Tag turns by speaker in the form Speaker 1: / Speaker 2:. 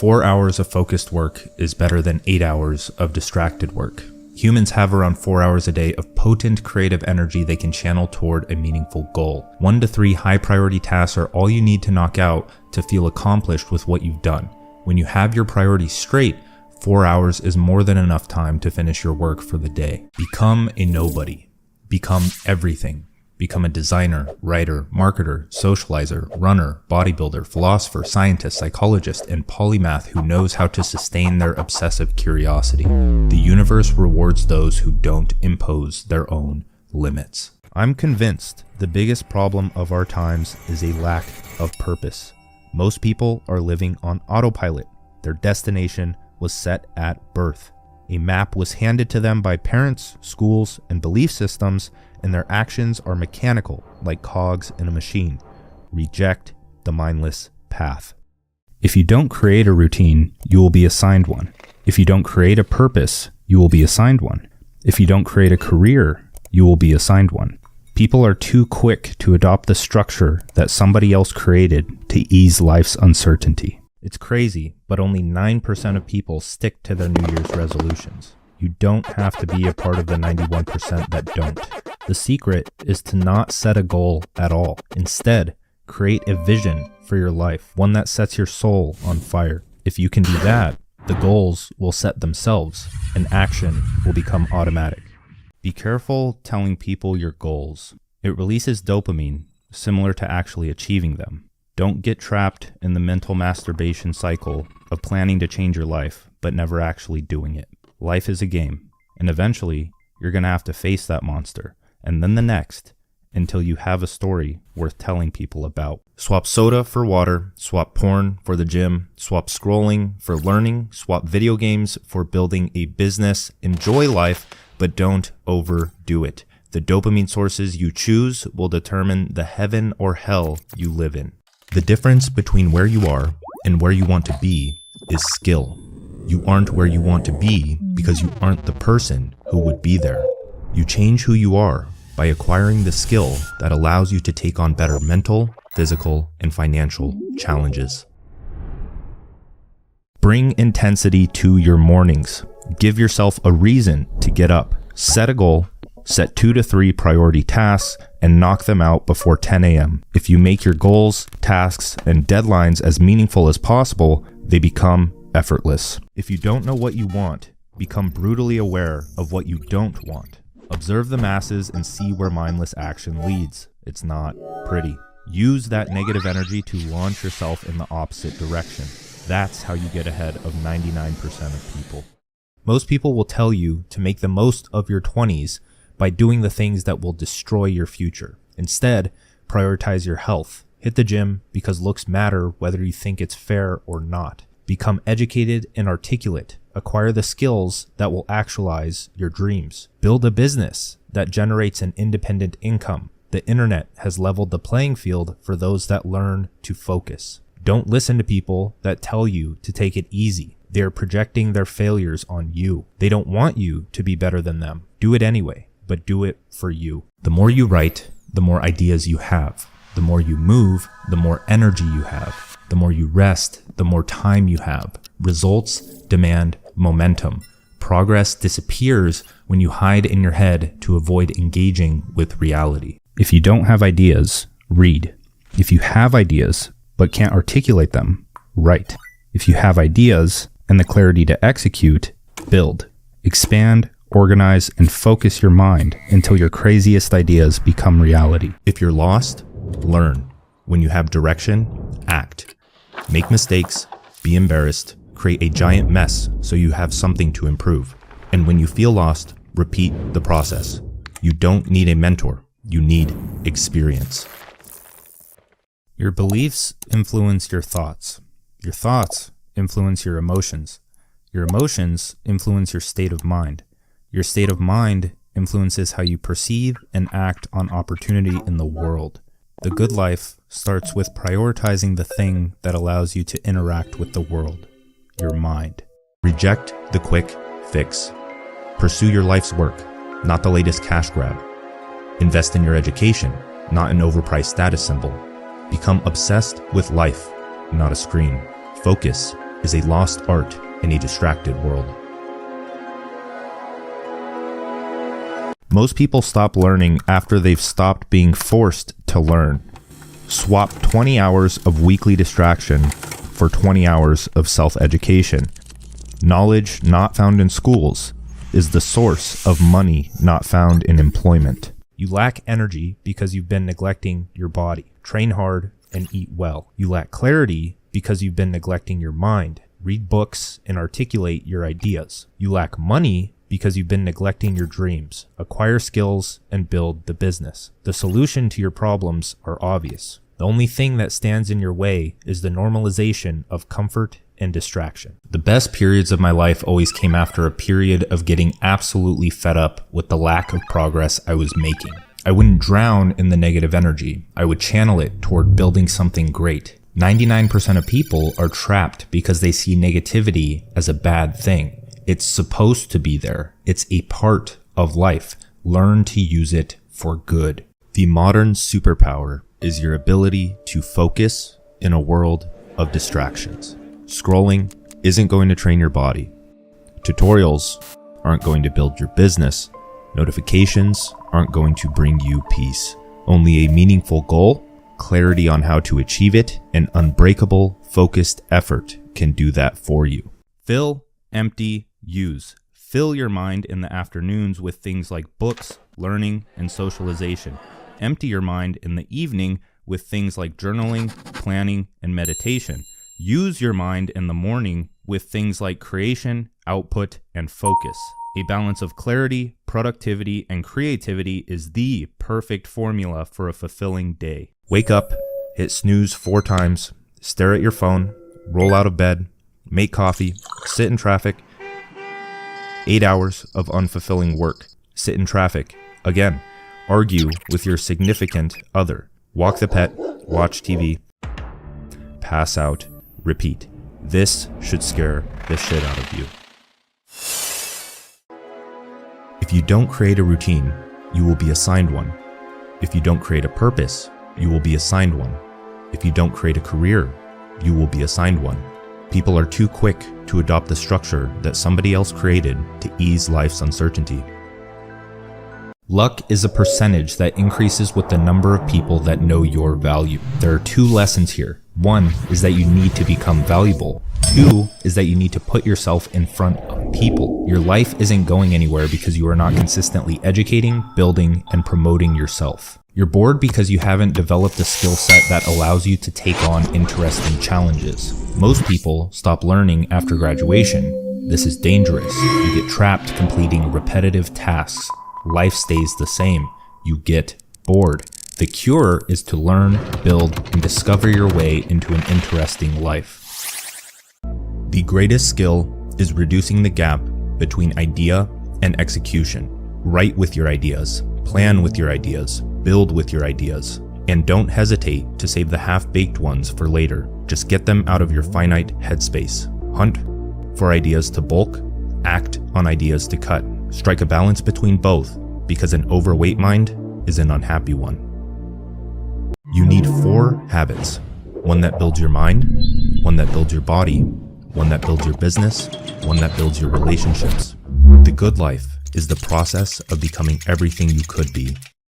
Speaker 1: 4 hours of focused work is better than 8 hours of distracted work. Humans have around 4 hours a day of potent creative energy they can channel toward a meaningful goal. 1 to 3 high priority tasks are all you need to knock out to feel accomplished with what you've done. When you have your priorities straight, 4 hours is more than enough time to finish your work for the day. Become a nobody. Become everything. Become a designer, writer, marketer, socializer, runner, bodybuilder, philosopher, scientist, psychologist, and polymath who knows how to sustain their obsessive curiosity. The universe rewards those who don't impose their own limits. I'm convinced the biggest problem of our times is a lack of purpose. Most people are living on autopilot. Their destination was set at birth. A map was handed to them by parents, schools, and belief systems, and their actions are mechanical, like cogs in a machine. Reject the mindless path. If you don't create a routine, you will be assigned one. If you don't create a purpose, you will be assigned one. If you don't create a career, you will be assigned one. People are too quick to adopt the structure that somebody else created to ease life's uncertainty. It's crazy, but only 9% of people stick to their New Year's resolutions. You don't have to be a part of the 91% that don't. The secret is to not set a goal at all. Instead, create a vision for your life, one that sets your soul on fire. If you can do that, the goals will set themselves, and action will become automatic. Be careful telling people your goals. It releases dopamine, similar to actually achieving them. Don't get trapped in the mental masturbation cycle of planning to change your life, but never actually doing it. Life is a game, and eventually, you're going to have to face that monster, and then the next, until you have a story worth telling people about. Swap soda for water, swap porn for the gym, swap scrolling for learning, swap video games for building a business. Enjoy life, but don't overdo it. The dopamine sources you choose will determine the heaven or hell you live in. The difference between where you are and where you want to be is skill. You aren't where you want to be because you aren't the person who would be there. You change who you are by acquiring the skill that allows you to take on better mental, physical, and financial challenges. Bring intensity to your mornings. Give yourself a reason to get up. Set a goal, set 2 to 3 priority tasks, and knock them out before 10 a.m. If you make your goals, tasks, and deadlines as meaningful as possible, they become effortless. If you don't know what you want, become brutally aware of what you don't want. Observe the masses and see where mindless action leads. It's not pretty. Use that negative energy to launch yourself in the opposite direction. That's how you get ahead of 99% of people. Most people will tell you to make the most of your 20s by doing the things that will destroy your future. Instead, prioritize your health. Hit the gym because looks matter whether you think it's fair or not. Become educated and articulate. Acquire the skills that will actualize your dreams. Build a business that generates an independent income. The internet has leveled the playing field for those that learn to focus. Don't listen to people that tell you to take it easy. They're projecting their failures on you. They don't want you to be better than them. Do it anyway, but do it for you. The more you write, the more ideas you have. The more you move, the more energy you have. The more you rest, the more time you have. Results demand momentum. Progress disappears when you hide in your head to avoid engaging with reality. If you don't have ideas, read. If you have ideas but can't articulate them, write. If you have ideas and the clarity to execute, build. Expand, organize, and focus your mind until your craziest ideas become reality. If you're lost, learn. When you have direction, act. Make mistakes, be embarrassed, create a giant mess so you have something to improve. And when you feel lost, repeat the process. You don't need a mentor, you need experience. Your beliefs influence your thoughts. Your thoughts influence your emotions. Your emotions influence your state of mind. Your state of mind influences how you perceive and act on opportunity in the world. The good life starts with prioritizing the thing that allows you to interact with the world, your mind. Reject the quick fix. Pursue your life's work, not the latest cash grab. Invest in your education, not an overpriced status symbol. Become obsessed with life, not a screen. Focus, is a lost art in a distracted world. Most people stop learning after they've stopped being forced to learn. Swap 20 hours of weekly distraction for 20 hours of self-education. Knowledge not found in schools is the source of money not found in employment. You lack energy because you've been neglecting your body. Train hard and eat well. You lack clarity because you've been neglecting your mind. Read books and articulate your ideas. You lack money because you've been neglecting your dreams. Acquire skills and build the business. The solution to your problems are obvious. The only thing that stands in your way is the normalization of comfort and distraction. The best periods of my life always came after a period of getting absolutely fed up with the lack of progress I was making. I wouldn't drown in the negative energy. I would channel it toward building something great. 99% of people are trapped because they see negativity as a bad thing. It's supposed to be there. It's a part of life. Learn to use it for good. The modern superpower is your ability to focus in a world of distractions. Scrolling isn't going to train your body. Tutorials aren't going to build your business. Notifications aren't going to bring you peace. Only a meaningful goal, clarity on how to achieve it, and unbreakable, focused effort can do that for you. Fill, empty, use. Fill your mind in the afternoons with things like books, learning, and socialization. Empty your mind in the evening with things like journaling, planning, and meditation. Use your mind in the morning with things like creation, output, and focus. A balance of clarity, productivity, and creativity is the perfect formula for a fulfilling day. Wake up, hit snooze 4 times, stare at your phone, roll out of bed, make coffee, sit in traffic. 8 hours of unfulfilling work. Sit in traffic. Again, argue with your significant other. Walk the pet, watch TV, pass out, repeat. This should scare the shit out of you. If you don't create a routine, you will be assigned one. If you don't create a purpose, you will be assigned one. If you don't create a career, you will be assigned one. People are too quick to adopt the structure that somebody else created to ease life's uncertainty. Luck is a percentage that increases with the number of people that know your value. There are 2 lessons here. 1 is that you need to become valuable. 2 is that you need to put yourself in front of people. Your life isn't going anywhere because you are not consistently educating, building, and promoting yourself. You're bored because you haven't developed a skill set that allows you to take on interesting challenges. Most people stop learning after graduation. This is dangerous. You get trapped completing repetitive tasks. Life stays the same. You get bored. The cure is to learn, build, and discover your way into an interesting life. The greatest skill is reducing the gap between idea and execution. Write with your ideas, plan with your ideas, build with your ideas, and don't hesitate to save the half-baked ones for later. Just get them out of your finite headspace. Hunt for ideas to bulk, act on ideas to cut. Strike a balance between both, because an overweight mind is an unhappy one. You need 4 habits. One that builds your mind, one that builds your body, one that builds your business, one that builds your relationships. The good life is the process of becoming everything you could be.